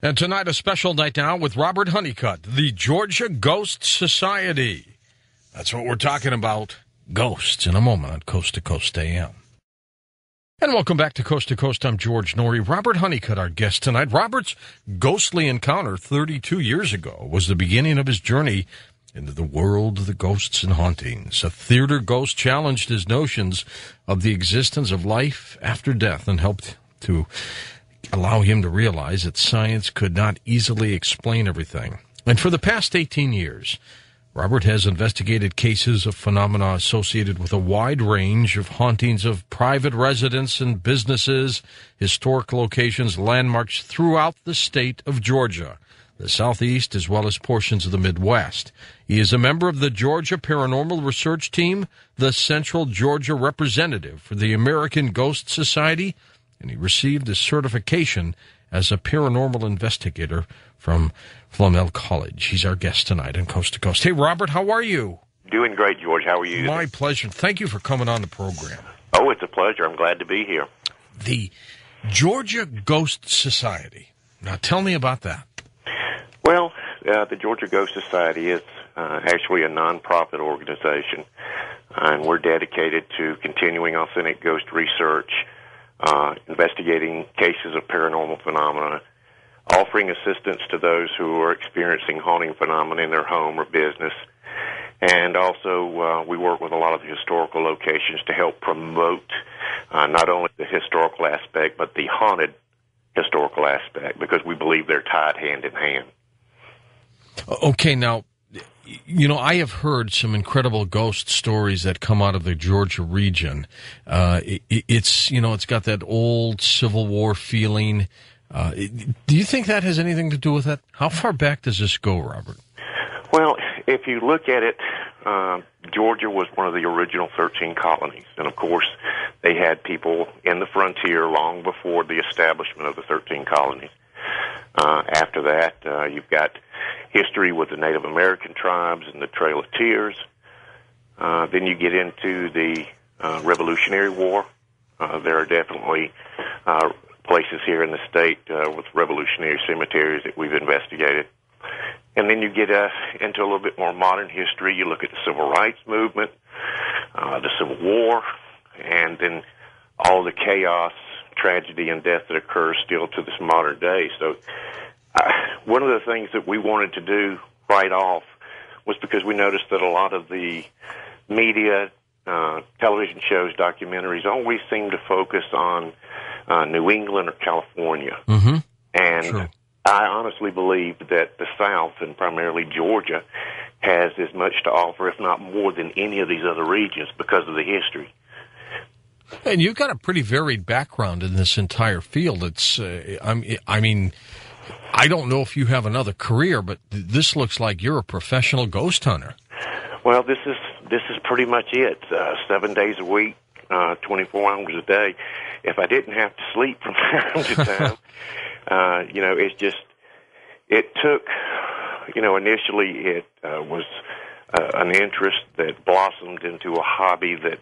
And tonight, a special night now with Robert Honeycutt, the Georgia Ghost Society. That's what we're talking about. Ghosts in a moment on Coast to Coast AM. And welcome back to Coast. I'm George Noory. Robert Honeycutt, our guest tonight. Robert's ghostly encounter 32 years ago was the beginning of his journey into the world of the ghosts and hauntings. A theater ghost challenged his notions of the existence of life after death and helped to allow him to realize that science could not easily explain everything. And for the past 18 years, Robert has investigated cases of phenomena associated with a wide range of hauntings of private residents and businesses, historic locations, landmarks throughout the state of Georgia, the Southeast, as well as portions of the Midwest. He is a member of the Georgia Paranormal Research Team, the Central Georgia representative for the American Ghost Society, and he received a certification as a paranormal investigator from Flamel College. He's our guest tonight on Coast to Coast. Hey, Robert, how are you? Doing great, George. How are you? My pleasure. Thank you for coming on the program. Oh, it's a pleasure. I'm glad to be here. The Georgia Ghost Society. Now, tell me about that. Well, the Georgia Ghost Society is actually a nonprofit organization, and we're dedicated to continuing authentic ghost research, investigating cases of paranormal phenomena, offering assistance to those who are experiencing haunting phenomena in their home or business, and also we work with a lot of the historical locations to help promote not only the historical aspect but the haunted historical aspect, because we believe they're tied hand in hand. Okay, now, you know, I have heard some incredible ghost stories that come out of the Georgia region. It's got that old Civil War feeling. Do you think that has anything to do with it? How far back does this go, Robert? Well, if you look at it, Georgia was one of the original 13 colonies. And, of course, they had people in the frontier long before the establishment of the 13 colonies. After that, you've got history with the Native American tribes and the Trail of Tears. Then you get into the Revolutionary War. There are definitely places here in the state with revolutionary cemeteries that we've investigated. And then you get into a little bit more modern history. You look at the Civil Rights Movement, the Civil War, and then all the chaos, tragedy, and death that occurs still to this modern day. So one of the things that we wanted to do right off was because we noticed that a lot of the media, television shows, documentaries always seem to focus on New England or California. Mm-hmm. And sure. I honestly believe that the South, and primarily Georgia, has as much to offer, if not more, than any of these other regions because of the history. And you've got a pretty varied background in this entire field. It's, I mean, I don't know if you have another career, but this looks like you're a professional ghost hunter. Well, this is pretty much it. 7 days a week, 24 hours a day. If I didn't have to sleep from time to time, it's just, it took, initially it was an interest that blossomed into a hobby that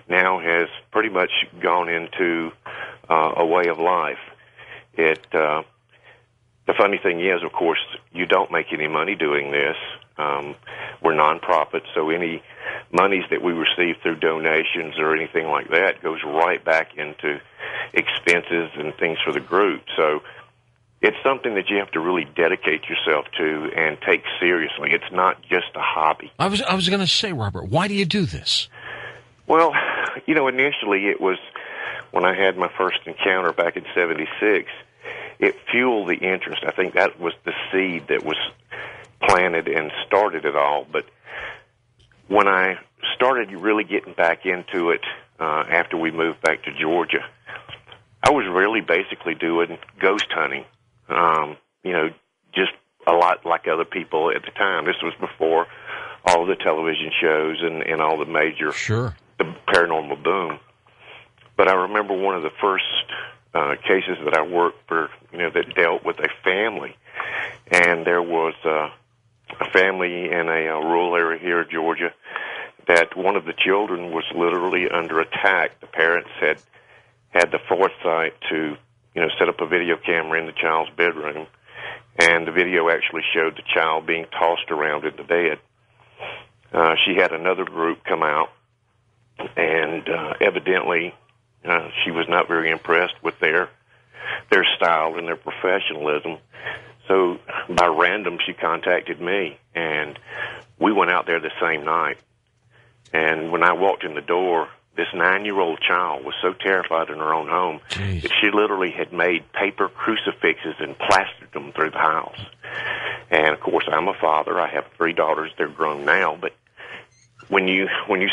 now has pretty much gone into a way of life. The funny thing is, of course, you don't make any money doing this. We're nonprofit, so any monies that we receive through donations or anything like that goes right back into expenses and things for the group. So it's something that you have to really dedicate yourself to and take seriously. It's not just a hobby. I was going to say, Robert, why do you do this? Well, initially it was when I had my first encounter back in '76. It fueled the interest. I think that was the seed that was planted and started it all. But when I started really getting back into it after we moved back to Georgia, I was really basically doing ghost hunting, just a lot like other people at the time. This was before all of the television shows and all the major, sure, the paranormal boom. But I remember one of the first cases that I worked for, that dealt with a family. And there was a family in a rural area here in Georgia that one of the children was literally under attack. The parents had the foresight to, set up a video camera in the child's bedroom and the video actually showed the child being tossed around in the bed. She had another group come out, and evidently she was not very impressed with their style and their professionalism. So by random, she contacted me, and we went out there the same night. And when I walked in the door, this 9-year-old child was so terrified in her own home that she literally had made paper crucifixes and plastered them through the house. And, of course, I'm a father. I have 3 daughters. They're grown now. But when you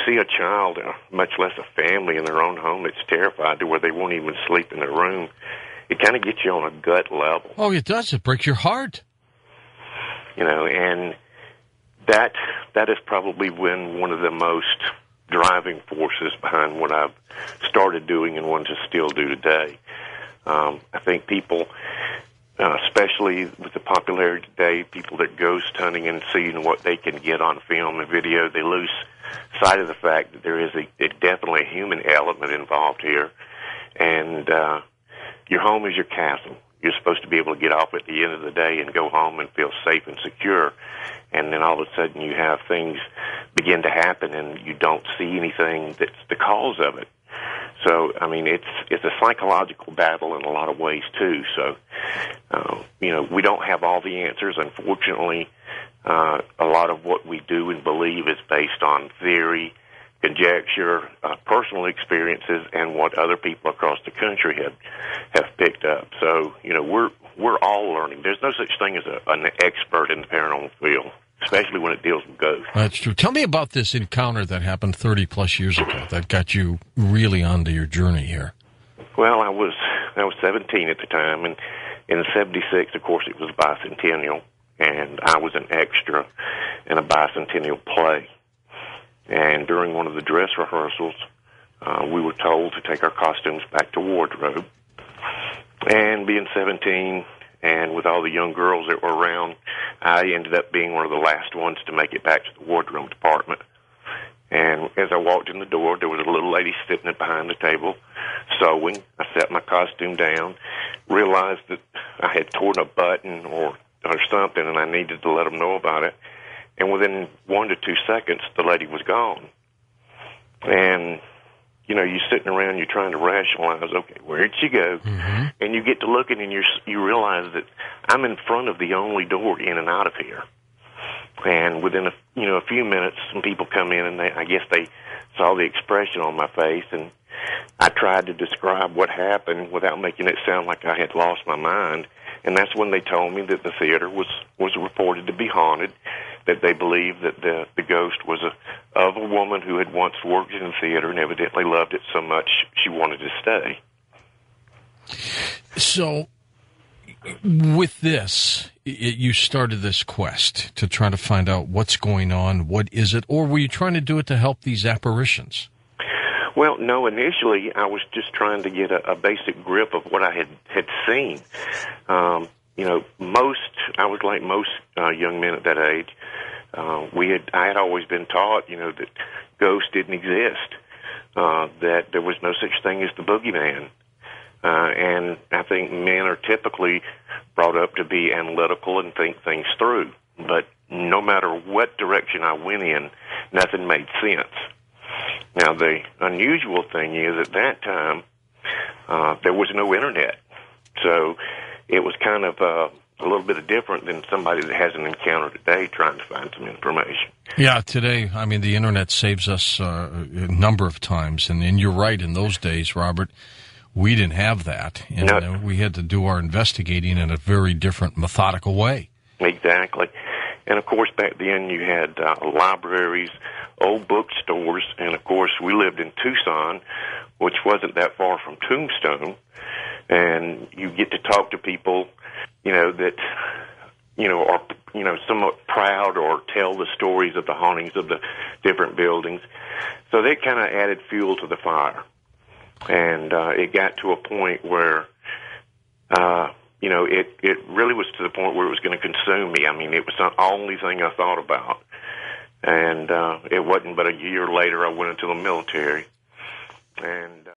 see a child, much less a family in their own home, that's terrified to where they won't even sleep in their room, it kind of gets you on a gut level. Oh, it does. It breaks your heart. And that has probably been one of the most driving forces behind what I've started doing and want to still do today. I think people, especially with the popularity today, people that ghost hunting and seeing what they can get on film and video, they lose sight of the fact that there is definitely a human element involved here. And your home is your castle. You're supposed to be able to get off at the end of the day and go home and feel safe and secure. And then all of a sudden you have things begin to happen and you don't see anything that's the cause of it. So, I mean, it's a psychological battle in a lot of ways, too. So, we don't have all the answers. Unfortunately, a lot of what we do and believe is based on theory, conjecture, personal experiences, and what other people across the country have picked up. So, we're all learning. There's no such thing as an expert in the paranormal field, especially when it deals with ghosts. That's true. Tell me about this encounter that happened 30-plus years ago that got you really onto your journey here. Well, I was 17 at the time, and in '76, of course, it was bicentennial, and I was an extra in a bicentennial play. And during one of the dress rehearsals, we were told to take our costumes back to wardrobe. And being 17, and with all the young girls that were around, I ended up being one of the last ones to make it back to the wardrobe department. And as I walked in the door, there was a little lady sitting behind the table sewing. I set my costume down, realized that I had torn a button or something, and I needed to let them know about it. And within 1 to 2 seconds, the lady was gone. And, you're sitting around, you're trying to rationalize, okay, where'd she go? Mm-hmm. And you get to looking, and you realize that I'm in front of the only door in and out of here. And within a few minutes, some people come in, and I guess they saw the expression on my face, and I tried to describe what happened without making it sound like I had lost my mind. And that's when they told me that the theater was reported to be haunted, that they believed that the ghost was of a woman who had once worked in the theater and evidently loved it so much she wanted to stay. So, with this, you started this quest to try to find out what's going on, what is it, or were you trying to do it to help these apparitions? Well, no, initially I was just trying to get a basic grip of what I had seen. I was like most young men at that age. I had always been taught, that ghosts didn't exist, that there was no such thing as the boogeyman. And I think men are typically brought up to be analytical and think things through. But no matter what direction I went in, nothing made sense. Now, the unusual thing is at that time, there was no internet. So it was kind of a little bit different than somebody that has an encounter today trying to find some information. Yeah, today, I mean, the internet saves us a number of times. And you're right, in those days, Robert, we didn't have that. And we had to do our investigating in a very different, methodical way. Exactly. And, of course, back then you had libraries, old bookstores, and, of course, we lived in Tucson, which wasn't that far from Tombstone. And you get to talk to people, that, are, somewhat proud or tell the stories of the hauntings of the different buildings. So that kind of added fuel to the fire. And it got to a point where, it really was to the point where it was going to consume me. I mean, it was the only thing I thought about. And it wasn't but a year later I went into the military. And